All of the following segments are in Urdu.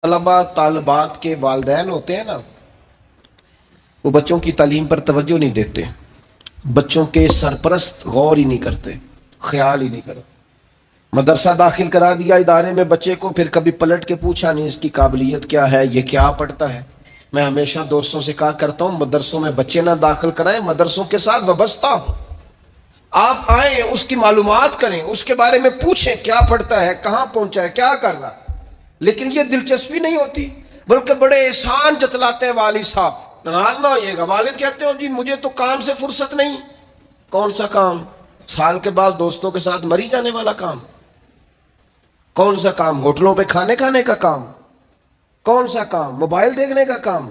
طلبا طالبات کے والدین ہوتے ہیں نا، وہ بچوں کی تعلیم پر توجہ نہیں دیتے، بچوں کے سرپرست غور ہی نہیں کرتے، خیال ہی نہیں کرتے۔ مدرسہ داخل کرا دیا ادارے میں بچے کو، پھر کبھی پلٹ کے پوچھا نہیں اس کی قابلیت کیا ہے، یہ کیا پڑھتا ہے۔ میں ہمیشہ دوستوں سے کہا کرتا ہوں مدرسوں میں بچے نہ داخل کرائیں، مدرسوں کے ساتھ وابستہ ہوں۔ آپ آئیں، اس کی معلومات کریں، اس کے بارے میں پوچھیں کیا پڑھتا ہے، کہاں پہنچا ہے، کیا کر رہا ہے۔ لیکن یہ دلچسپی نہیں ہوتی، بلکہ بڑے احسان جتلاتے ہیں والد صاحب۔ ناراض نہ ہوئیے گا، والد کہتے ہیں جی مجھے تو کام سے فرصت نہیں۔ کون سا کام؟ سال کے بعد دوستوں کے ساتھ مری جانے والا کام؟ کون سا کام؟ ہوٹلوں پہ کھانے کا کام؟ کون سا کام؟ موبائل دیکھنے کا کام؟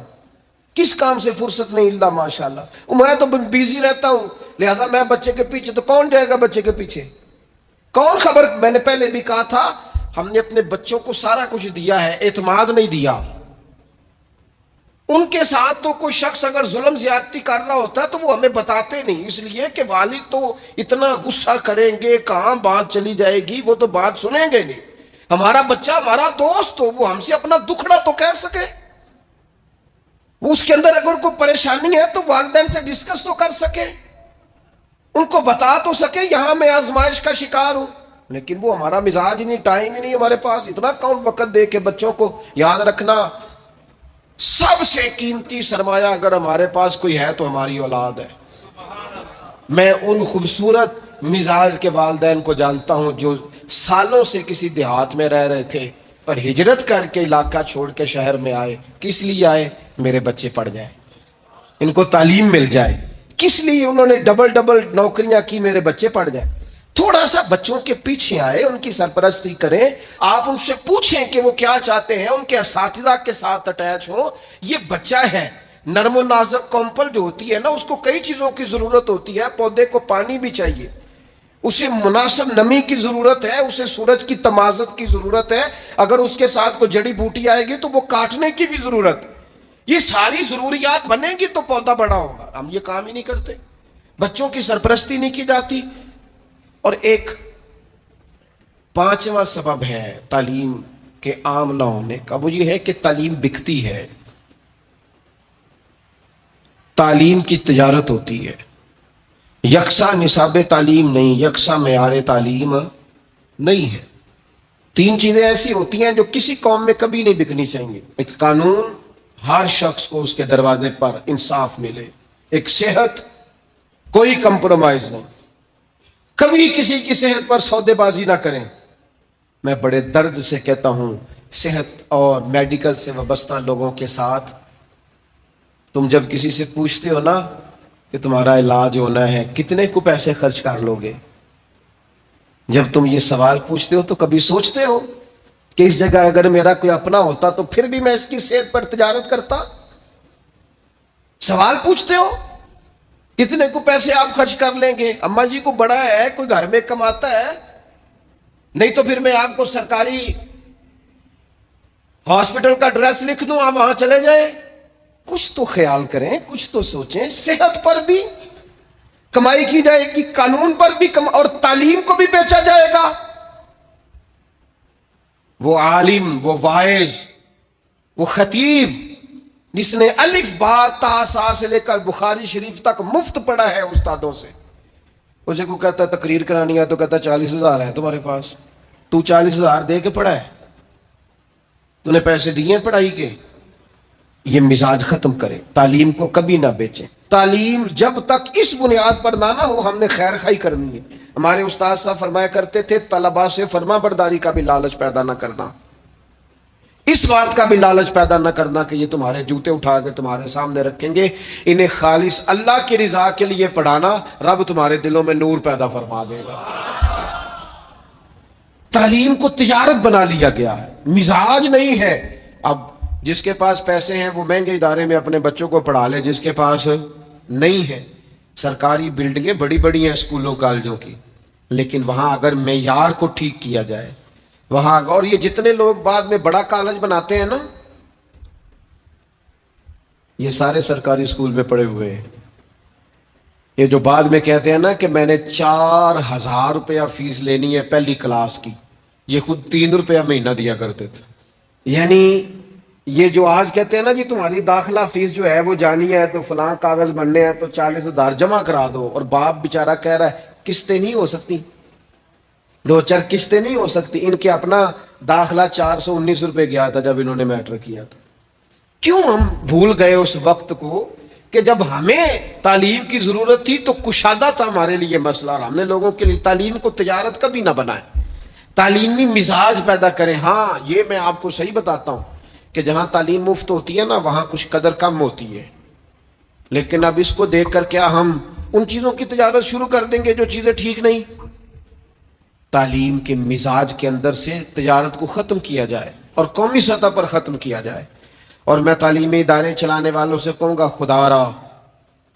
کس کام سے فرصت نہیں؟ اللہ ماشاءاللہ میں تو بیزی رہتا ہوں، لہذا میں بچے کے پیچھے۔ تو کون جائے گا بچے کے پیچھے؟ کون خبر؟ میں نے پہلے بھی کہا تھا ہم نے اپنے بچوں کو سارا کچھ دیا ہے، اعتماد نہیں دیا۔ ان کے ساتھ تو کوئی شخص اگر ظلم زیادتی کر رہا ہوتا ہے تو وہ ہمیں بتاتے نہیں، اس لیے کہ والد تو اتنا غصہ کریں گے، کہاں بات چلی جائے گی، وہ تو بات سنیں گے نہیں۔ ہمارا بچہ ہمارا دوست ہو، وہ ہم سے اپنا دکھڑا تو کہہ سکے، وہ اس کے اندر اگر کوئی پریشانی ہے تو والدین سے ڈسکس تو کر سکے، ان کو بتا تو سکے یہاں میں آزمائش کا شکار ہوں۔ لیکن وہ ہمارا مزاج ہی نہیں، ٹائم ہی نہیں ہمارے پاس، اتنا کم وقت دے کے بچوں کو۔ یاد رکھنا سب سے قیمتی سرمایہ اگر ہمارے پاس کوئی ہے تو ہماری اولاد ہے۔ میں ان خوبصورت مزاج کے والدین کو جانتا ہوں جو سالوں سے کسی دیہات میں رہ رہے تھے، پر ہجرت کر کے علاقہ چھوڑ کے شہر میں آئے۔ کس لیے آئے؟ میرے بچے پڑھ جائیں، ان کو تعلیم مل جائے۔ کس لیے انہوں نے ڈبل نوکریاں کی؟ میرے بچے پڑھ جائیں۔ تھوڑا سا بچوں کے پیچھے آئے، ان کی سرپرستی کریں، آپ ان سے پوچھیں کہ وہ کیا چاہتے ہیں، ان کے اساتذہ کے ساتھ اٹیچ ہوں۔ یہ بچہ ہے، نرم و نازک کمپل جو ہوتی ہے نا، اس کو کئی چیزوں کی ضرورت ہوتی ہے۔ پودے کو پانی بھی چاہیے، اسے مناسب نمی کی ضرورت ہے، اسے سورج کی تمازت کی ضرورت ہے، اگر اس کے ساتھ کوئی جڑی بوٹی آئے گی تو وہ کاٹنے کی بھی ضرورت ہے۔ یہ ساری ضروریات بنیں گی تو پودا بڑا ہوگا۔ ہم یہ کام ہی نہیں کرتے، بچوں کی سرپرستی نہیں کی جاتی۔ اور ایک پانچواں سبب ہے تعلیم کے عام نہ ہونے کا، وہ یہ ہے کہ تعلیم بکتی ہے، تعلیم کی تجارت ہوتی ہے۔ یکساں نصاب تعلیم نہیں، یکساں معیار تعلیم نہیں ہے۔ تین چیزیں ایسی ہوتی ہیں جو کسی قوم میں کبھی نہیں بکنی چاہیے۔ ایک قانون، ہر شخص کو اس کے دروازے پر انصاف ملے۔ ایک صحت، کوئی کمپرومائز نہیں، کبھی کسی کی صحت پر سودے بازی نہ کریں۔ میں بڑے درد سے کہتا ہوں صحت اور میڈیکل سے وابستہ لوگوں کے ساتھ تم جب کسی سے پوچھتے ہو نا کہ تمہارا علاج ہونا ہے کتنے کو پیسے خرچ کر لو گے، جب تم یہ سوال پوچھتے ہو تو کبھی سوچتے ہو کہ اس جگہ اگر میرا کوئی اپنا ہوتا تو پھر بھی میں اس کی صحت پر تجارت کرتا؟ سوال پوچھتے ہو کتنے کو پیسے آپ خرچ کر لیں گے؟ اماں جی کو بڑا ہے، کوئی گھر میں کماتا ہے، نہیں تو پھر میں آپ کو سرکاری ہاسپٹل کا ایڈریس لکھ دوں، آپ وہاں چلے جائیں۔ کچھ تو خیال کریں، کچھ تو سوچیں۔ صحت پر بھی کمائی کی جائے گی، قانون پر بھی اور تعلیم کو بھی بیچا جائے گا۔ وہ عالم، وہ واعظ، وہ خطیب جس نے الف با تا سا سے لے کر بخاری شریف تک مفت پڑھا ہے استادوں سے، اسے کو کہتا ہے تقریر کرانی ہے تو کہتا 40,000 ہے تمہارے پاس، تو 40,000 دے کے پڑھا ہے؟ تو نے پیسے دیے پڑھائی کے؟ یہ مزاج ختم کریں، تعلیم کو کبھی نہ بیچیں۔ تعلیم جب تک اس بنیاد پر نہ ہو ہم نے خیر خواہی کرنی ہے۔ ہمارے استاد صاحب فرمایا کرتے تھے طلباء سے فرما برداری کا بھی لالچ پیدا نہ کرنا، اس بات کا بھی لالچ پیدا نہ کرنا کہ یہ تمہارے جوتے اٹھا کے تمہارے سامنے رکھیں گے۔ انہیں خالص اللہ کی رضا کے لیے پڑھانا، رب تمہارے دلوں میں نور پیدا فرما دے گا۔ تعلیم کو تجارت بنا لیا گیا ہے، مزاج نہیں ہے۔ اب جس کے پاس پیسے ہیں وہ مہنگے ادارے میں اپنے بچوں کو پڑھا لے، جس کے پاس نہیں ہے سرکاری بلڈنگیں بڑی بڑی ہیں اسکولوں کالجوں کی، لیکن وہاں اگر معیار کو ٹھیک کیا جائے وہاں، اور یہ جتنے لوگ بعد میں بڑا کالج بناتے ہیں نا، یہ سارے سرکاری اسکول میں پڑھے ہوئے ہیں۔ یہ جو بعد میں کہتے ہیں نا کہ میں نے 4,000 روپیہ فیس لینی ہے پہلی کلاس کی، یہ خود 3 روپیہ مہینہ دیا کرتے تھے۔ یعنی یہ جو آج کہتے ہیں نا جی تمہاری داخلہ فیس جو ہے وہ جانی ہے تو فلاں کاغذ بننے ہیں تو 40,000 جمع کرا دو، اور باپ بیچارہ کہہ رہا ہے قسطیں نہیں ہو سکتی، 2-4 قسطیں نہیں ہو سکتی۔ ان کے اپنا داخلہ 419 روپے گیا تھا جب انہوں نے میٹرک کیا تھا۔ کیوں ہم بھول گئے اس وقت کو کہ جب ہمیں تعلیم کی ضرورت تھی تو کشادہ تھا ہمارے لیے مسئلہ، اور ہم نے لوگوں کے لیے تعلیم کو تجارت کبھی نہ بنائے، تعلیمی مزاج پیدا کریں۔ ہاں یہ میں آپ کو صحیح بتاتا ہوں کہ جہاں تعلیم مفت ہوتی ہے نا وہاں کچھ قدر کم ہوتی ہے، لیکن اب اس کو دیکھ کر کیا ہم ان چیزوں کی تجارت شروع کر دیں گے جو چیزیں ٹھیک نہیں؟ تعلیم کے مزاج کے اندر سے تجارت کو ختم کیا جائے اور قومی سطح پر ختم کیا جائے۔ اور میں تعلیمی ادارے چلانے والوں سے کہوں گا خدا را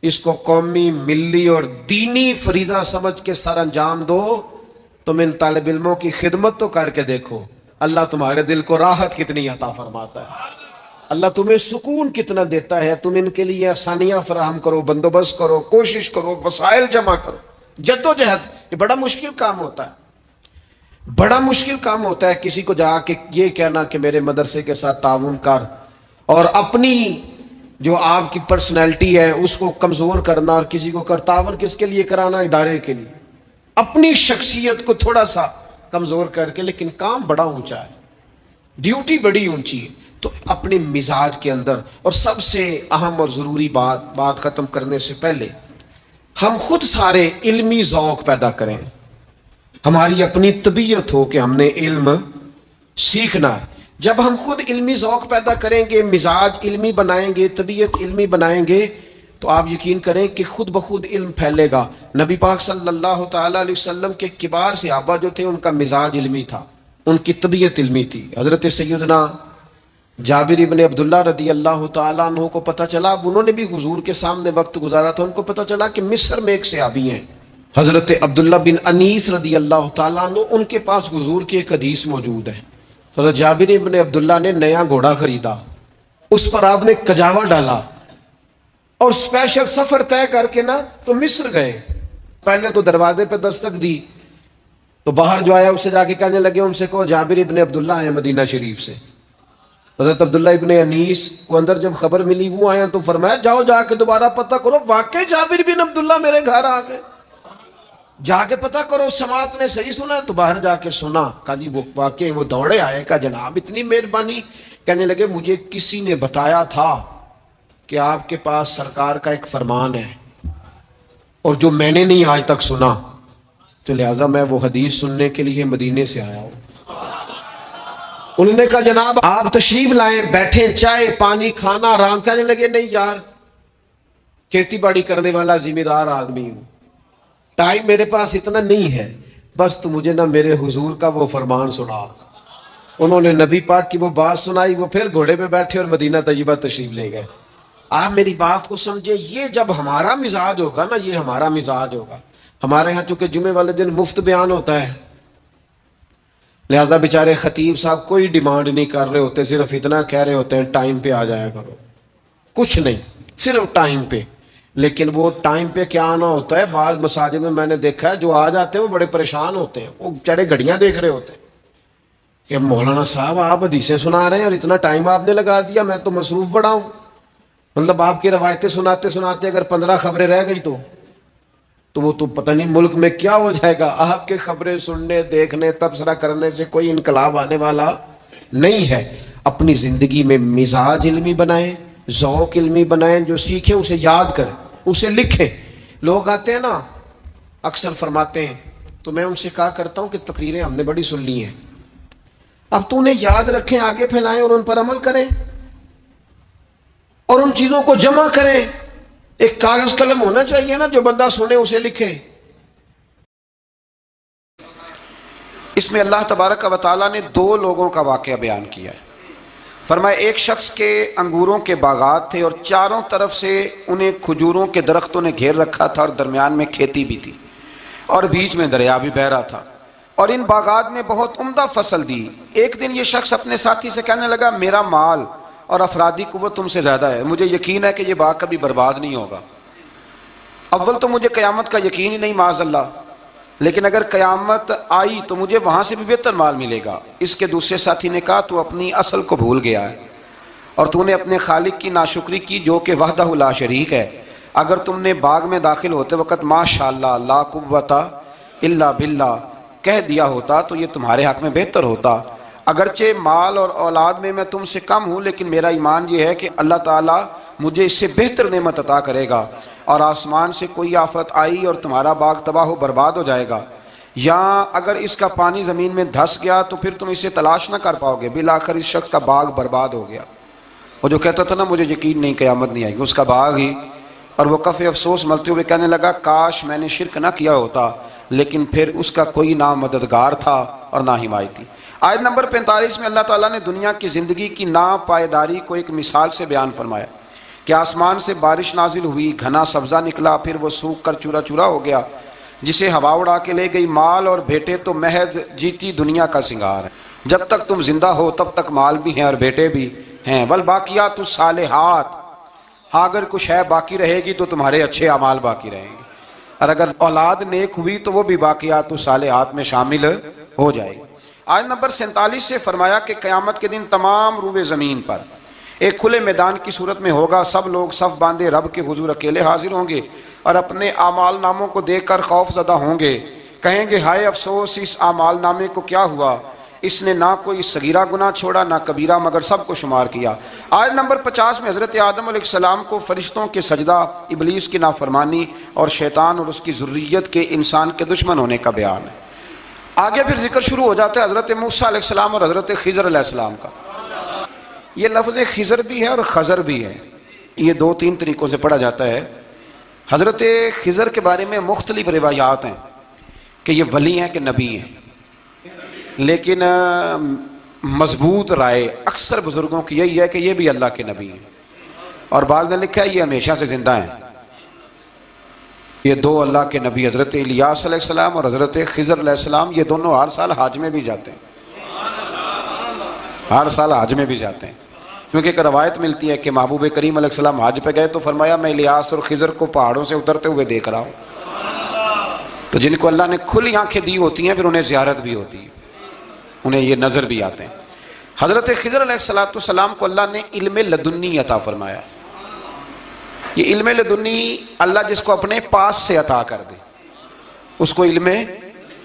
اس کو قومی، ملی اور دینی فریضہ سمجھ کے سر انجام دو۔ تم ان طالب علموں کی خدمت تو کر کے دیکھو، اللہ تمہارے دل کو راحت کتنی عطا فرماتا ہے، اللہ تمہیں سکون کتنا دیتا ہے۔ تم ان کے لیے آسانیاں فراہم کرو، بندوبست کرو، کوشش کرو، وسائل جمع کرو، جدوجہد۔ یہ بڑا مشکل کام ہوتا ہے، بڑا مشکل کام ہوتا ہے کسی کو جا کے یہ کہنا کہ میرے مدرسے کے ساتھ تعاون کر، اور اپنی جو آپ کی پرسنالٹی ہے اس کو کمزور کرنا، اور کسی کو تعاون کس کے لیے کرانا؟ ادارے کے لیے، اپنی شخصیت کو تھوڑا سا کمزور کر کے، لیکن کام بڑا اونچا ہے، ڈیوٹی بڑی اونچی ہے۔ تو اپنے مزاج کے اندر، اور سب سے اہم اور ضروری بات ختم کرنے سے پہلے ہم خود سارے علمی ذوق پیدا کریں، ہماری اپنی طبیعت ہو کہ ہم نے علم سیکھنا ہے۔ جب ہم خود علمی ذوق پیدا کریں گے، مزاج علمی بنائیں گے، طبیعت علمی بنائیں گے، تو آپ یقین کریں کہ خود بخود علم پھیلے گا۔ نبی پاک صلی اللہ تعالیٰ علیہ وسلم کے کبار صحابہ جو تھے ان کا مزاج علمی تھا، ان کی طبیعت علمی تھی۔ حضرت سیدنا جابر ابن عبداللہ رضی اللہ تعالیٰ عنہ کو پتہ چلا، اب انہوں نے بھی حضور کے سامنے وقت گزارا تھا، ان کو پتہ چلا کہ مصر میں ایک صحابی ہیں حضرت عبداللہ بن انیس رضی اللہ تعالیٰ عنہ، ان کے پاس حضور کی ایک حدیث موجود ہے۔ حضرت جابر ابن عبداللہ نے نیا گھوڑا خریدا، اس پر آپ نے کجاوا ڈالا اور اسپیشل سفر طے کر کے نا تو مصر گئے۔ پہلے تو دروازے پہ دستک دی تو باہر جو آیا اسے جا کے کہنے لگے، ان سے کہو جابر ابن عبداللہ آئے مدینہ شریف سے۔ حضرت عبداللہ ابن انیس کو اندر جب خبر ملی وہ آیا تو فرمایا جاؤ جا کے دوبارہ پتہ کرو واقعی جابر بن عبداللہ میرے گھر آ گئے، جا کے پتہ کرو سماعت نے صحیح سنا۔ تو باہر جا کے سنا، کہا جی وہ واقعی وہ دوڑے آئے، کہا جناب اتنی مہربانی۔ کہنے لگے مجھے کسی نے بتایا تھا کہ آپ کے پاس سرکار کا ایک فرمان ہے اور جو میں نے نہیں آج تک سنا، تو لہٰذا میں وہ حدیث سننے کے لیے مدینے سے آیا ہوں۔ انہوں نے کہا جناب آپ تشریف لائیں، بیٹھیں، چائے پانی کھانا آرام۔ کہنے لگے نہیں یار، کھیتی باڑی کرنے والا ذمہ دار آدمی ہوں، ٹائم میرے پاس اتنا نہیں ہے، بس تو مجھے نہ میرے حضور کا وہ فرمان سنا۔ انہوں نے نبی پاک کی وہ بات سنائی، وہ پھر گھوڑے پہ بیٹھے اور مدینہ طیبہ تشریف لے گئے۔ آپ میری بات کو سمجھے، یہ جب ہمارا مزاج ہوگا نا، یہ ہمارا مزاج ہوگا۔ ہمارے ہاں چونکہ جمعے والے دن مفت بیان ہوتا ہے، لہذا بیچارے خطیب صاحب کوئی ڈیمانڈ نہیں کر رہے ہوتے، صرف اتنا کہہ رہے ہوتے ہیں ٹائم پہ آ جایا کرو، کچھ نہیں، صرف ٹائم پہ۔ لیکن وہ ٹائم پہ کیا آنا ہوتا ہے، بعض مساجد میں نے دیکھا ہے جو آ جاتے ہیں وہ بڑے پریشان ہوتے ہیں، وہ بیچارے گھڑیاں دیکھ رہے ہوتے ہیں کہ مولانا صاحب آپ حدیثیں سنا رہے ہیں اور اتنا ٹائم آپ نے لگا دیا، میں تو مصروف بڑا ہوں۔ مطلب آپ کی روایتیں سناتے سناتے اگر 15 خبریں رہ گئی تو وہ تو پتہ نہیں ملک میں کیا ہو جائے گا۔ آپ کے خبریں سننے، دیکھنے، تبصرہ کرنے سے کوئی انقلاب آنے والا نہیں ہے۔ اپنی زندگی میں مزاج علمی بنائیں، ذوق علمی بنائیں، جو سیکھیں اسے یاد کریں، اسے لکھیں۔ لوگ آتے ہیں نا اکثر فرماتے ہیں، تو میں ان سے کہا کرتا ہوں کہ تقریریں ہم نے بڑی سن لی ہیں، اب تو انہیں یاد رکھیں، آگے پھیلائیں اور ان پر عمل کریں اور ان چیزوں کو جمع کریں۔ ایک کاغذ قلم ہونا چاہیے نا، جو بندہ سنے اسے لکھے۔ اس میں اللہ تبارک و تعالیٰ نے 2 لوگوں کا واقعہ بیان کیا ہے۔ فرمایا ایک شخص کے انگوروں کے باغات تھے اور چاروں طرف سے انہیں کھجوروں کے درختوں نے گھیر رکھا تھا، اور درمیان میں کھیتی بھی تھی اور بیچ میں دریا بھی بہہ رہا تھا، اور ان باغات نے بہت عمدہ فصل دی۔ ایک دن یہ شخص اپنے ساتھی سے کہنے لگا میرا مال اور افرادی قوت تم سے زیادہ ہے، مجھے یقین ہے کہ یہ باغ کبھی برباد نہیں ہوگا۔ اول تو مجھے قیامت کا یقین ہی نہیں معاذ اللہ، لیکن اگر قیامت آئی تو مجھے وہاں سے بھی بہتر مال ملے گا۔ اس کے دوسرے ساتھی نے کہا تو اپنی اصل کو بھول گیا ہے، اور تو نے اپنے خالق کی ناشکری کی جو کہ وحدہ لا شریک ہے۔ اگر تم نے باغ میں داخل ہوتے وقت ماشاءاللہ لا قوت الا باللہ کہہ دیا ہوتا تو یہ تمہارے حق میں بہتر ہوتا۔ اگرچہ مال اور اولاد میں تم سے کم ہوں، لیکن میرا ایمان یہ ہے کہ اللہ تعالیٰ مجھے اس سے بہتر نعمت عطا کرے گا، اور آسمان سے کوئی آفت آئی اور تمہارا باغ تباہ و برباد ہو جائے گا، یا اگر اس کا پانی زمین میں دھس گیا تو پھر تم اسے تلاش نہ کر پاؤ گے، بالآخر اس شخص کا باغ برباد ہو گیا۔ وہ جو کہتا تھا نا مجھے یقین نہیں قیامت نہیں آئے گی، اس کا باغ ہی، اور وہ کف افسوس ملتے ہوئے کہنے لگا کاش میں نے شرک نہ کیا ہوتا، لیکن پھر اس کا کوئی نہ مددگار تھا اور نہ حمایتی۔ آیت نمبر 45 میں اللہ تعالیٰ نے دنیا کی زندگی کی ناپائیداری کو ایک مثال سے بیان فرمایا کہ آسمان سے بارش نازل ہوئی، گھنا سبزہ نکلا، پھر وہ سوکھ کر چورا چورا ہو گیا، جسے ہوا اڑا کے لے گئی۔ مال اور بیٹے تو محض جیتی دنیا کا سنگار ہے، جب تک تم زندہ ہو تب تک مال بھی ہیں اور بیٹے بھی ہیں۔ والباقیات الصالحات، ہاں اگر کچھ ہے باقی رہے گی تو تمہارے اچھے اعمال باقی رہیں گے، اور اگر اولاد نیک ہوئی تو وہ بھی باقیات الصالحات میں شامل ہو جائے گی۔ آیت نمبر 47 سے فرمایا کہ قیامت کے دن تمام روئے زمین پر ایک کھلے میدان کی صورت میں ہوگا، سب لوگ صف باندھے رب کے حضور اکیلے حاضر ہوں گے اور اپنے اعمال ناموں کو دیکھ کر خوف زدہ ہوں گے، کہیں گے ہائے افسوس اس اعمال نامے کو کیا ہوا، اس نے نہ کوئی صغیرہ گناہ چھوڑا نہ کبیرہ، مگر سب کو شمار کیا۔ آیت نمبر 50 میں حضرت آدم علیہ السلام کو فرشتوں کے سجدہ، ابلیس کی نافرمانی اور شیطان اور اس کی ذریت کے انسان کے دشمن ہونے کا بیان ہے۔ آگے پھر ذکر شروع ہو جاتا ہے حضرت موسیٰ علیہ السلام اور حضرت خضر علیہ السلام کا۔ یہ لفظ خضر بھی ہے اور خضر بھی ہے، یہ دو تین طریقوں سے پڑھا جاتا ہے۔ حضرت خضر کے بارے میں مختلف روایات ہیں کہ یہ ولی ہیں کہ نبی ہیں، لیکن مضبوط رائے اکثر بزرگوں کی یہی ہے کہ یہ بھی اللہ کے نبی ہیں، اور بعض نے لکھا ہے یہ ہمیشہ سے زندہ ہیں۔ یہ دو اللہ کے نبی حضرت الیاس علیہ السلام اور حضرت خضر علیہ السلام، یہ دونوں ہر سال حج میں بھی جاتے ہیں، ہر سال حج میں بھی جاتے ہیں، کیونکہ ایک روایت ملتی ہے کہ محبوب کریم علیہ السلام حج پہ گئے تو فرمایا میں الیاس اور خضر کو پہاڑوں سے اترتے ہوئے دیکھ رہا ہوں۔ تو جن کو اللہ نے کھلی آنکھیں دی ہوتی ہیں پھر انہیں زیارت بھی ہوتی ہے، انہیں یہ نظر بھی آتے ہیں۔ حضرت خضر علیہ السلام کو اللہ نے علم لدنی عطا فرمایا۔ یہ علم لدنی اللہ جس کو اپنے پاس سے عطا کر دے اس کو علم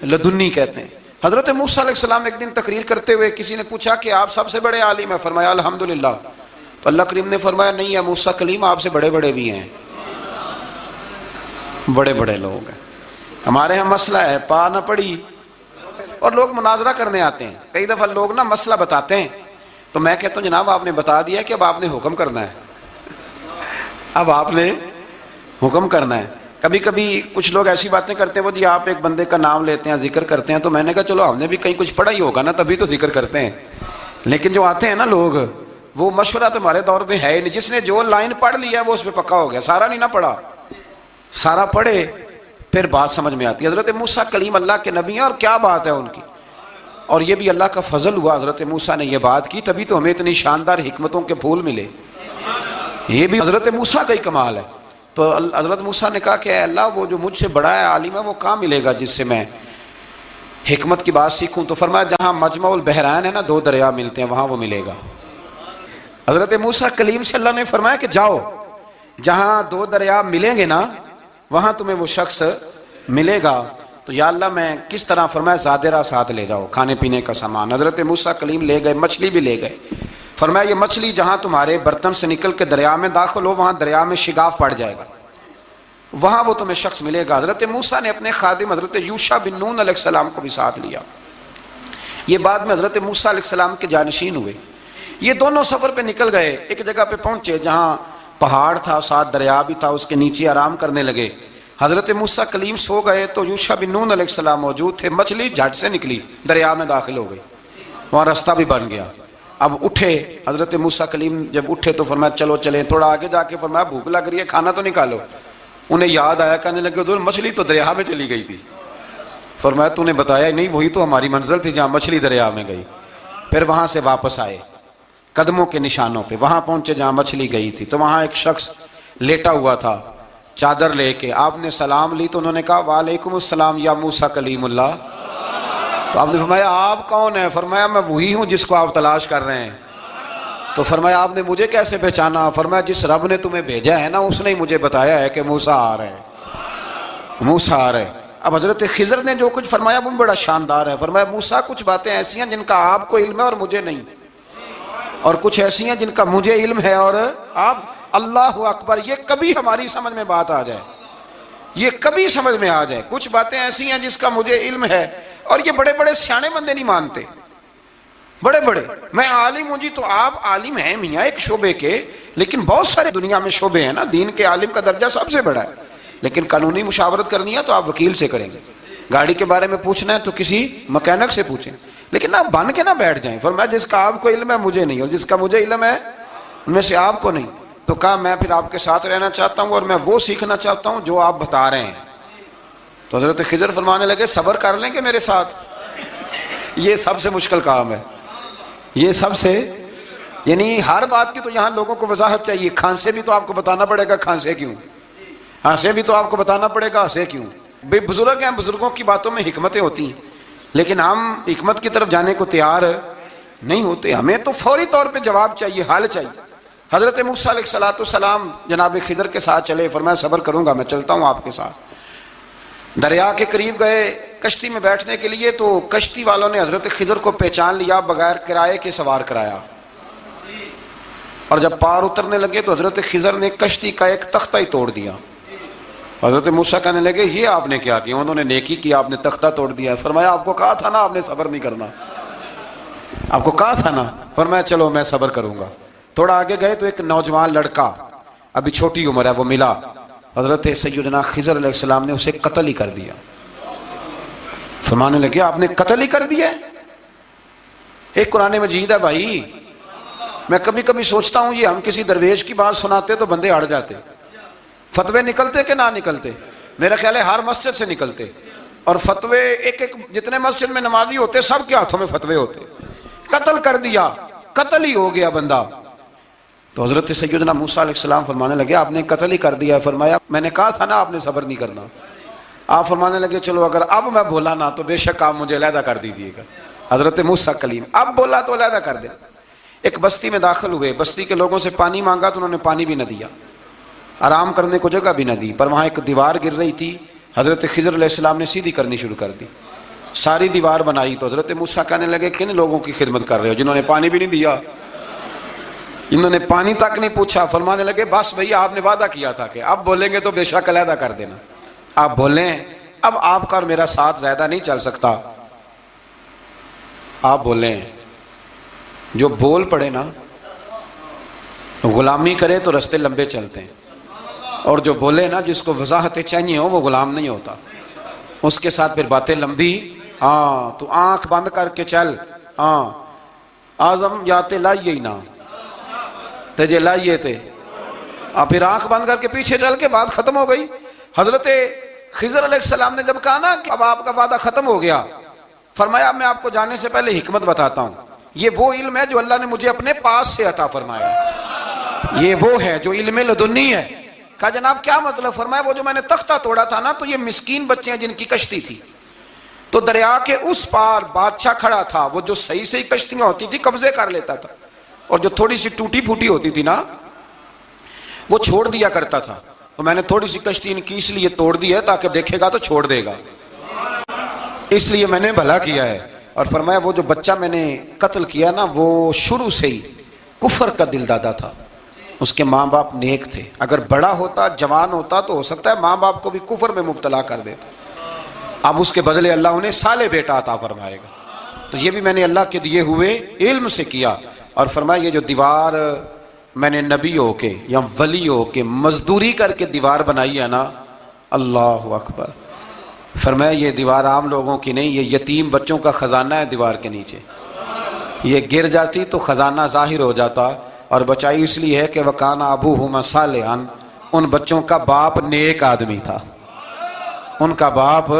لدنی کہتے ہیں۔ حضرت موسیٰ علیہ السلام ایک دن تقریر کرتے ہوئے کسی نے پوچھا کہ آپ سب سے بڑے عالم ہیں، فرمایا الحمدللہ۔ تو اللہ کریم نے فرمایا نہیں ہے موسیٰ کلیم آپ سے بڑے بڑے بھی ہیں، بڑے بڑے لوگ ہیں۔ ہمارے ہاں مسئلہ ہے پا نہ پڑی، اور لوگ مناظرہ کرنے آتے ہیں، کئی دفعہ لوگ نا مسئلہ بتاتے ہیں تو میں کہتا ہوں جناب آپ نے بتا دیا کہ اب آپ نے حکم کرنا ہے، اب آپ نے حکم کرنا ہے۔ کبھی کبھی کچھ لوگ ایسی باتیں کرتے ہیں وہ جی آپ ایک بندے کا نام لیتے ہیں ذکر کرتے ہیں، تو میں نے کہا چلو ہم نے بھی کہیں کچھ پڑھا ہی ہوگا نا تبھی تو ذکر کرتے ہیں، لیکن جو آتے ہیں نا لوگ وہ مشورہ تو ہمارے دور میں ہے ہی نہیں، جس نے جو لائن پڑھ لیا وہ اس پہ پکا ہو گیا، سارا نہیں نہ پڑھا، سارا پڑھے پھر بات سمجھ میں آتی ہے۔ حضرت موسیٰ کلیم اللہ کے نبی ہیں، اور کیا بات ہے ان کی، اور یہ بھی اللہ کا فضل ہوا حضرت موسیٰ نے یہ بات کی تبھی تو ہمیں اتنی شاندار حکمتوں کے پھول ملے، یہ بھی حضرت موسیٰ کا ہی کمال ہے۔ تو حضرت موسیٰ نے کہا کہ اے اللہ وہ جو مجھ سے بڑا ہے عالم ہے وہ کہاں ملے گا جس سے میں حکمت کی بات سیکھوں؟ تو فرمایا جہاں مجمع البحرین ہے نا، دو دریا ملتے ہیں، وہاں وہ ملے گا۔ حضرت موسیٰ کلیم سے اللہ نے فرمایا کہ جاؤ جہاں دو دریا ملیں گے نا وہاں تمہیں وہ شخص ملے گا۔ تو یا اللہ میں کس طرح؟ فرمایا زادرہ ساتھ لے جاؤ، کھانے پینے کا سامان۔ حضرت موسیٰ کلیم لے گئے، مچھلی بھی لے گئے۔ فرمایا یہ مچھلی جہاں تمہارے برتن سے نکل کے دریا میں داخل ہو وہاں دریا میں شگاف پڑ جائے گا، وہاں وہ تمہیں شخص ملے گا۔ حضرت موسیٰ نے اپنے خادم حضرت یوشع بن نون علیہ السلام کو بھی ساتھ لیا، یہ بعد میں حضرت موسیٰ علیہ السلام کے جانشین ہوئے۔ یہ دونوں سفر پہ نکل گئے، ایک جگہ پہ پہنچے جہاں پہاڑ تھا، ساتھ دریا بھی تھا، اس کے نیچے آرام کرنے لگے۔ حضرت موسیٰ کلیم سو گئے تو یوشع بن نون علیہ السلام موجود تھے، مچھلی جھٹ سے نکلی دریا میں داخل ہو گئی، وہاں راستہ بھی بن گیا۔ اب اٹھے حضرت موسیٰ کلیم، جب اٹھے تو فرمایا چلو چلیں، تھوڑا آگے جا کے فرمایا بھوک لگ رہی ہے کھانا تو نکالو۔ انہیں یاد آیا، کہنے لگے حضور مچھلی تو دریا میں چلی گئی تھی۔ فرمایا تو نے بتایا نہیں، وہی تو ہماری منزل تھی جہاں مچھلی دریا میں گئی۔ پھر وہاں سے واپس آئے قدموں کے نشانوں پہ، وہاں پہنچے جہاں مچھلی گئی تھی، تو وہاں ایک شخص لیٹا ہوا تھا چادر لے کے۔ آپ نے سلام لی تو انہوں نے کہا وعلیکم السلام یا موسیٰ کلیم اللہ۔ تو آپ نے فرمایا آپ کون ہیں؟ فرمایا میں وہی ہوں جس کو آپ تلاش کر رہے ہیں۔ تو فرمایا آپ نے مجھے کیسے پہچانا؟ فرمایا جس رب نے تمہیں بھیجا ہے نا اس نے ہی مجھے بتایا ہے کہ موسیٰ آ رہے ہیں، موسیٰ آ رہے ہیں۔ اب حضرت خضر نے جو کچھ فرمایا وہ بڑا شاندار ہے۔ فرمایا موسیٰ کچھ باتیں ایسی ہیں جن کا آپ کو علم ہے اور مجھے نہیں، اور کچھ ایسی ہیں جن کا مجھے علم ہے اور آپ۔ اللہ اکبر، یہ کبھی ہماری سمجھ میں بات آ جائے، یہ کبھی سمجھ میں آ جائے، کچھ باتیں ایسی ہیں جس کا مجھے علم ہے، اور یہ بڑے بڑے سیانے بندے نہیں مانتے، بڑے بڑے۔ میں عالم ہوں جی، تو آپ عالم ہیں میاں ایک شعبے کے، لیکن بہت سارے دنیا میں شعبے ہیں نا، دین کے عالم کا درجہ سب سے بڑا ہے، لیکن قانونی مشاورت کرنی ہے تو آپ وکیل سے کریں گے، گاڑی کے بارے میں پوچھنا ہے تو کسی مکینک سے پوچھیں، لیکن آپ بن کے نہ بیٹھ جائیں۔ فرمایا جس کا آپ کو علم ہے مجھے نہیں، اور جس کا مجھے علم ہے ان میں سے آپ کو نہیں۔ تو کہا میں پھر آپ کے ساتھ رہنا چاہتا ہوں اور میں وہ سیکھنا چاہتا ہوں جو آپ بتا رہے ہیں۔ تو حضرت خضر فرمانے لگے صبر کر لیں گے میرے ساتھ؟ یہ سب سے مشکل کام ہے، یہ سب سے، یعنی ہر بات کی تو یہاں لوگوں کو وضاحت چاہیے۔ کھانسے بھی تو آپ کو بتانا پڑے گا کھانسے کیوں، ہنسے بھی تو آپ کو بتانا پڑے گا ہنسے کیوں۔ بے بزرگ ہیں، بزرگوں کی باتوں میں حکمتیں ہوتی ہیں، لیکن ہم حکمت کی طرف جانے کو تیار نہیں ہوتے، ہمیں تو فوری طور پہ جواب چاہیے، حل چاہیے۔ حضرت موسیٰ علیہ السلام جناب خضر کے ساتھ چلے، فرمایا صبر کروں گا، میں چلتا ہوں آپ کے ساتھ۔ دریا کے قریب گئے کشتی میں بیٹھنے کے لیے، تو کشتی والوں نے حضرت خضر کو پہچان لیا، بغیر کرائے کے سوار کرایا، اور جب پار اترنے لگے تو حضرت خضر نے کشتی کا ایک تختہ ہی توڑ دیا۔ حضرت موسیٰ کہنے لگے یہ آپ نے کیا کیا؟ انہوں نے نیکی کی، آپ نے تختہ توڑ دیا۔ فرمایا آپ کو کہا تھا نا آپ نے صبر نہیں کرنا، آپ کو کہا تھا نا۔ فرمایا چلو میں صبر کروں گا۔ تھوڑا آگے گئے تو ایک نوجوان لڑکا، ابھی چھوٹی عمر ہے، وہ ملا۔ حضرت سیدنا خضر علیہ السلام نے اسے قتل ہی کر دیا۔ فرمانے لگے آپ نے قتل ہی کر دیا؟ ایک قرآن مجید ہے بھائی، میں کبھی کبھی سوچتا ہوں یہ ہم کسی درویش کی بات سناتے تو بندے اڑ جاتے، فتوے نکلتے کہ نہ نکلتے؟ میرا خیال ہے ہر مسجد سے نکلتے، اور فتوے ایک جتنے مسجد میں نمازی ہوتے سب کے ہاتھوں میں فتوے ہوتے۔ قتل کر دیا، قتل ہی ہو گیا بندہ۔ تو حضرت سیدنا موسیٰ علیہ السلام فرمانے لگے آپ نے قتل ہی کر دیا۔ فرمایا میں نے کہا تھا نا آپ نے صبر نہیں کرنا۔ آپ فرمانے لگے چلو اگر اب میں بولا نا تو بے شک آپ مجھے علیحدہ کر دیجئے گا۔ حضرت موسیٰ کلیم اب بولا تو علیحدہ کر دے۔ ایک بستی میں داخل ہوئے، بستی کے لوگوں سے پانی مانگا تو انہوں نے پانی بھی نہ دیا، آرام کرنے کو جگہ بھی نہ دی، پر وہاں ایک دیوار گر رہی تھی، حضرت خضر علیہ السلام نے سیدھی کرنی شروع کر دی، ساری دیوار بنائی۔ تو حضرت موسیٰ کہنے لگے کن لوگوں کی خدمت کر رہے ہو جنہوں نے پانی بھی نہیں دیا، انہوں نے پانی تک نہیں پوچھا۔ فرمانے لگے بس بھیا آپ نے وعدہ کیا تھا کہ اب بولیں گے تو بے شک علیحدہ کر دینا، آپ بولیں اب آپ کا اور میرا ساتھ زیادہ نہیں چل سکتا، آپ بولیں۔ جو بول پڑے نا غلامی کرے تو رستے لمبے چلتے ہیں، اور جو بولے نا جس کو وضاحتیں چاہیے ہو وہ غلام نہیں ہوتا، اس کے ساتھ پھر باتیں لمبی۔ ہاں تو آنکھ بند کر کے چل، ہاں آزم جاتے لائیے ہی نہ تجھے لائیے تھے، پھر آنکھ بند کر کے پیچھے چل کے بات ختم ہو گئی۔ حضرت خضر علیہ السلام نے جب کہا نا کہ اب آپ کا وعدہ ختم ہو گیا، فرمایا میں آپ کو جانے سے پہلے حکمت بتاتا ہوں، یہ وہ علم ہے جو اللہ نے مجھے اپنے پاس سے عطا فرمایا، یہ وہ ہے جو علم لدنی ہے۔ کہا جناب کیا مطلب؟ فرمایا وہ جو میں نے تختہ توڑا تھا نا، تو یہ مسکین بچے ہیں جن کی کشتی تھی، تو دریا کے اس پار بادشاہ کھڑا تھا، وہ جو صحیح صحیح کشتیاں ہوتی تھی قبضے کر لیتا تھا، اور جو تھوڑی سی ٹوٹی پھوٹی ہوتی تھی نا وہ چھوڑ دیا کرتا تھا۔ تو میں نے تھوڑی سی کشتی ان کی اس لیے توڑ دی ہے تاکہ دیکھے گا تو چھوڑ دے گا، اس لیے میں نے بھلا کیا ہے۔ اور فرمایا وہ جو بچہ میں نے قتل کیا نا وہ شروع سے ہی کفر کا دل دادا تھا، اس کے ماں باپ نیک تھے، اگر بڑا ہوتا جوان ہوتا تو ہو سکتا ہے ماں باپ کو بھی کفر میں مبتلا کر دیتا، اب اس کے بدلے اللہ انہیں صالح بیٹا عطا فرمائے گا۔ تو یہ بھی میں نے اللہ کے دیے ہوئے علم سے کیا۔ اور فرمایا یہ جو دیوار میں نے نبی ہو کے یا ولی ہو کے مزدوری کر کے دیوار بنائی ہے نا، اللہ اکبر، فرمایا یہ دیوار عام لوگوں کی نہیں، یہ یتیم بچوں کا خزانہ ہے دیوار کے نیچے، یہ گر جاتی تو خزانہ ظاہر ہو جاتا، اور بچائی اس لیے ہے کہ وَكَانَ أَبُوهُمَا صَالِحًا، ان بچوں کا باپ نیک آدمی تھا، ان کا باپ۔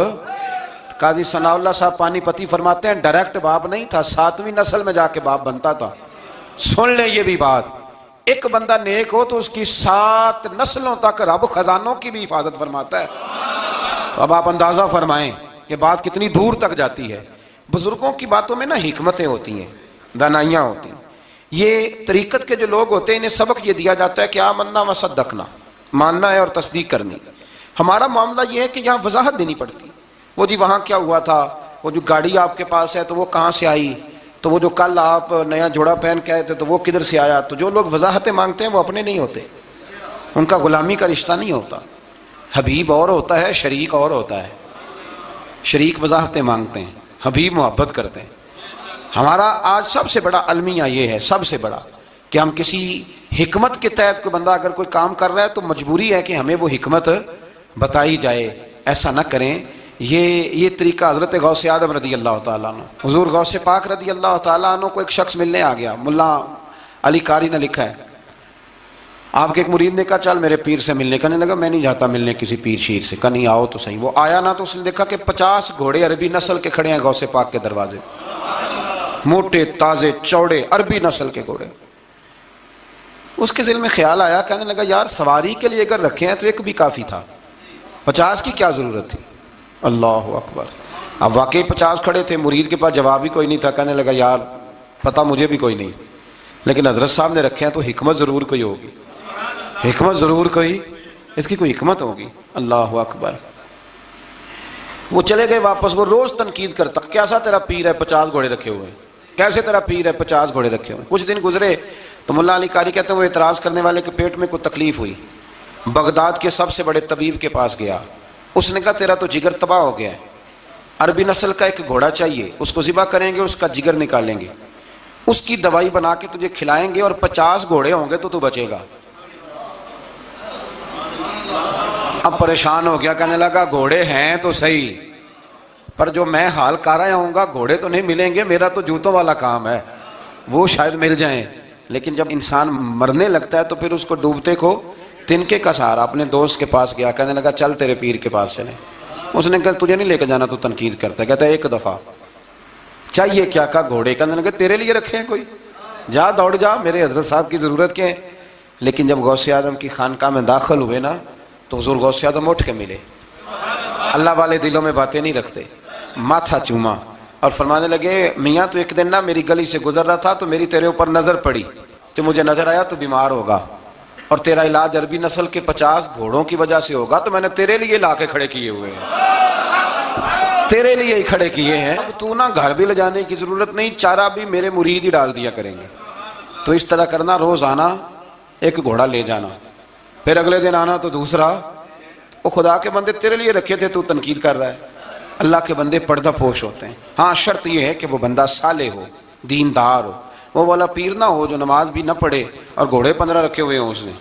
قاضی ثناء اللہ صاحب پانی پتی فرماتے ہیں ڈائریکٹ باپ نہیں تھا، 7ویں نسل میں جا کے باپ بنتا تھا۔ سن لیں یہ بھی بات، ایک بندہ نیک ہو تو اس کی 7 نسلوں تک رب خزانوں کی بھی حفاظت فرماتا ہے۔ اب آپ اندازہ فرمائیں کہ بات کتنی دور تک جاتی ہے۔ بزرگوں کی باتوں میں نا حکمتیں ہوتی ہیں، دانائیاں ہوتی ہیں۔ یہ طریقت کے جو لوگ ہوتے ہیں انہیں سبق یہ دیا جاتا ہے کہ آمنا و صدقنا، ماننا ہے اور تصدیق کرنی۔ ہمارا معاملہ یہ ہے کہ یہاں وضاحت دینی پڑتی، وہ جی وہاں کیا ہوا تھا، وہ جو گاڑی آپ کے پاس ہے تو وہ کہاں سے آئی، تو وہ جو کل آپ نیا جوڑا پہن کے آئے تھے تو وہ کدھر سے آیا۔ تو جو لوگ وضاحتیں مانگتے ہیں وہ اپنے نہیں ہوتے، ان کا غلامی کا رشتہ نہیں ہوتا۔ حبیب اور ہوتا ہے، شریک اور ہوتا ہے۔ شریک وضاحتیں مانگتے ہیں، حبیب محبت کرتے ہیں۔ ہمارا آج سب سے بڑا المیہ یہ ہے، سب سے بڑا، کہ ہم کسی حکمت کے تحت کوئی بندہ اگر کوئی کام کر رہا ہے تو مجبوری ہے کہ ہمیں وہ حکمت بتائی جائے۔ ایسا نہ کریں۔ یہ طریقہ حضرت غوث اعظم رضی اللہ تعالیٰ عنہ، حضور غوث پاک رضی اللہ تعالیٰ عنہ کو ایک شخص ملنے آ گیا۔ ملا علی قاری نے لکھا ہے، آپ کے ایک مرید نے کہا چل میرے پیر سے ملنے، کہنے لگا میں نہیں جاتا ملنے کسی پیر شیر سے، کہا نہیں آؤ تو صحیح۔ وہ آیا نہ تو اس نے دیکھا کہ 50 گھوڑے عربی نسل کے کھڑے ہیں غوث پاک کے دروازے، موٹے تازے چوڑے عربی نسل کے گھوڑے۔ اس کے دل میں خیال آیا، کہنے لگا یار سواری کے لیے اگر رکھے ہیں تو ایک بھی کافی تھا، 50 کی کیا ضرورت تھی؟ اللہ اکبر۔ اب واقعی 50 کھڑے تھے، مرید کے پاس جواب ہی کوئی نہیں تھا، کہنے لگا یار پتہ مجھے بھی کوئی نہیں، لیکن حضرت صاحب نے رکھے ہیں تو حکمت ضرور کوئی ہوگی، حکمت ضرور کوئی، اس کی کوئی حکمت ہوگی۔ اللہ اکبر۔ وہ چلے گئے واپس۔ وہ روز تنقید کرتا، کیسا تیرا پیر ہے 50 گھوڑے رکھے ہوئے، کیسے تیرا پیر ہے 50 گھوڑے رکھے ہوئے۔ کچھ دن گزرے تو ملا علی قاری کہتے ہیں وہ اعتراض کرنے والے کے پیٹ میں کوئی تکلیف ہوئی، بغداد کے سب سے بڑے طبیب کے پاس گیا۔ اس نے کہا تیرا تو جگر تباہ ہو گیا ہے، عربی نسل کا ایک گھوڑا چاہیے، اس کو ذبح کریں گے، اس کا جگر نکالیں گے، اس کی دوائی بنا کے تجھے کھلائیں گے، اور 50 گھوڑے ہوں گے تو بچے گا۔ اب پریشان ہو گیا، کہنے لگا گھوڑے ہیں تو صحیح، پر جو میں حال کر رہا ہوں گا گھوڑے تو نہیں ملیں گے، میرا تو جوتوں والا کام ہے، وہ شاید مل جائیں۔ لیکن جب انسان مرنے لگتا ہے تو پھر اس کو ڈوبتے کو تنکے کا سہارا۔ اپنے دوست کے پاس گیا، کہنے لگا چل تیرے پیر کے پاس چلیں۔ اس نے کہا تجھے نہیں لے کے جانا، تو تنقید کرتا ہے۔ کہتا ہے ایک دفعہ چاہیے کیا؟ کہا گھوڑے۔ کہنے لگا تیرے لیے رکھے ہیں کوئی، جا دوڑ جا، میرے حضرت صاحب کی ضرورت کیا ہے۔ لیکن جب غوث اعظم کی خانقاہ میں داخل ہوئے نا تو حضور غوث اعظم اٹھ کے ملے۔ اللہ والے دلوں میں باتیں نہیں رکھتے، ماتھا چوما اور فرمانے لگے میاں تو ایک دن نا میری گلی سے گزر رہا تھا تو میری تیرے اوپر نظر پڑی، تو مجھے نظر آیا تو بیمار ہوگا، اور تیرا علاج عربی نسل کے 50 گھوڑوں کی وجہ سے ہوگا، تو میں نے تیرے لیے لا کے کھڑے کیے ہوئے ہیں، تیرے لیے ہی کھڑے کیے ہیں۔ اب تو نا گھر بھی لے جانے کی ضرورت نہیں، چارہ بھی میرے مرید ہی ڈال دیا کریں گے۔ تو اس طرح کرنا، روز آنا ایک گھوڑا لے جانا، پھر اگلے دن آنا تو دوسرا۔ وہ خدا کے بندے تیرے لیے رکھے تھے، تو تنقید کر رہا ہے۔ اللہ کے بندے پردہ پوش ہوتے ہیں۔ ہاں شرط یہ ہے کہ وہ بندہ صالح ہو، دیندار ہو، وہ والا پیر نہ ہو جو نماز بھی نہ پڑھے اور گھوڑے 15 رکھے ہوئے ہوں اس نے،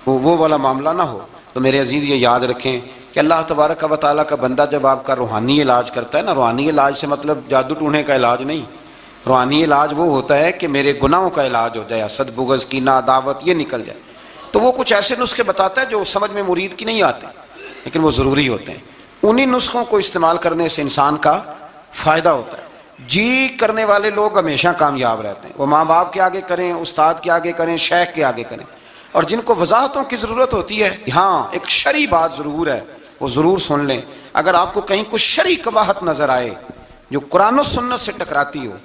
وہ والا معاملہ نہ ہو۔ تو میرے عزیز یہ یاد رکھیں کہ اللہ تبارک و تعالیٰ کا بندہ جب آپ کا روحانی علاج کرتا ہے نا، روحانی علاج سے مطلب جادو ٹونے کا علاج نہیں، روحانی علاج وہ ہوتا ہے کہ میرے گناہوں کا علاج ہو جائے، حسد بغض کینہ عداوت یہ نکل جائے۔ تو وہ کچھ ایسے نسخے بتاتا ہے جو سمجھ میں مرید کی نہیں آتے، لیکن وہ ضروری ہوتے ہیں۔ انہی نسخوں کو استعمال کرنے سے انسان کا فائدہ ہوتا ہے۔ جی کرنے والے لوگ ہمیشہ کامیاب رہتے ہیں، وہ ماں باپ کے آگے کریں، استاد کے آگے کریں، شیخ کے آگے کریں۔ اور جن کو وضاحتوں کی ضرورت ہوتی ہے، ہاں ایک شرعی بات ضرور ہے، وہ ضرور سن لیں۔ اگر آپ کو کہیں کچھ شرعی قباحت نظر آئے جو قرآن و سنت سے ٹکراتی ہو